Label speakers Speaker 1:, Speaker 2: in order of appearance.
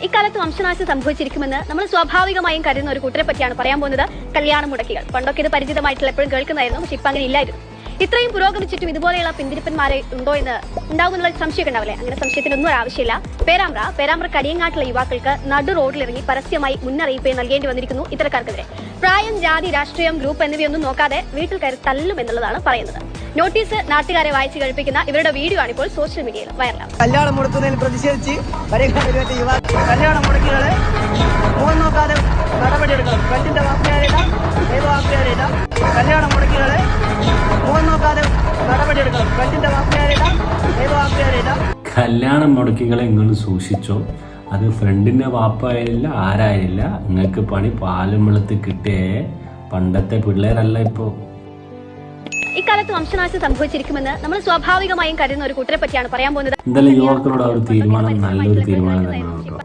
Speaker 1: ഇക്കാലത്ത് വംശനാശം സംഭവിച്ചിരിക്കുമെന്ന് നമ്മൾ സ്വാഭാവികമായും കരുതുന്ന ഒരു കൂട്ടരെ പറ്റിയാണ് പറയാൻ പോകുന്നത്. കല്യാണ മുടക്കികൾ. പണ്ടൊക്കെ ഇത് പരിചിതമായിട്ടുള്ള എപ്പോഴും കേൾക്കുന്നതായിരുന്നു, പക്ഷെ ഇപ്പൊ അങ്ങനെ ഇല്ലായിരുന്നു. ഇത്രയും പുരോഗമിച്ചിട്ടും ഇതുപോലെയുള്ള പിന്തിരിപ്പന്മാരെ ഉണ്ടോ എന്ന് ഉണ്ടാവുമെന്നുള്ള സംശയമൊക്കെ ഉണ്ടാവില്ലേ? അങ്ങനെ സംശയത്തിനൊന്നും ആവശ്യമില്ല. പേരാമ്പ്ര കടിയങ്ങാട്ടുള്ള യുവാക്കൾക്ക് നടു റോഡിലിറങ്ങി പരസ്യമായി മുന്നറിയിപ്പ് നൽകേണ്ടി വന്നിരിക്കുന്നു ഇത്തരക്കാർക്കെതിരെ. പ്രായം, ജാതി, രാഷ്ട്രീയം, ഗ്രൂപ്പ് എന്നിവയൊന്നും നോക്കാതെ വീട്ടിൽ കയറി തല്ലും എന്നുള്ളതാണ് പറയുന്നത്. നോട്ടീസ് നാട്ടുകാരെ വായിച്ച് കഴിപ്പിക്കുന്ന ഇവരുടെ വീഡിയോ ആണ് ഇപ്പോൾ സോഷ്യൽ മീഡിയയിൽ വൈറലാണ്.
Speaker 2: കല്യാണം മുടക്കുന്നതിൽ പ്രതിഷേധിച്ച് കല്യാണം മുടക്കികളെ മുഖം നോക്കാതെ നടപടിയെടുക്കണം. പെണ്ണിന്റെ വാക്കുകാരിടാം, ദൈവവാക്കുകാരിടാം. കല്യാണം മുടക്കികളെ മുഖം നോക്കാതെ നടപടിയെടുക്കണം. പെണ്ണിന്റെ വാക്കുകാരിടാം, ദൈവവാക്കുകാരിടാം.
Speaker 3: കല്യാണം മുടക്കികളെ നിങ്ങൾ സൂക്ഷിച്ചോ. അത് ഫ്രണ്ടിന്റെ വാപ്പായില്ല, ആരായില്ല. നിങ്ങൾക്ക് പണി പാലും വെളുത്ത് കിട്ടിയേ. പണ്ടത്തെ പിള്ളേരല്ല ഇപ്പോ.
Speaker 1: ഇക്കാലത്ത് വംശനാശം സംഭവിച്ചിരിക്കുമെന്ന് നമ്മൾ സ്വാഭാവികമായും കരുതുന്ന ഒരു കൂട്ടരെ പറ്റിയാണ് പറയാൻ പോകുന്നത്.
Speaker 3: എന്തായാലും യുവാക്കളോട് ആ ഒരു തീരുമാനം നല്ലൊരു തീരുമാനം തന്നെയാണ് കേട്ടോ.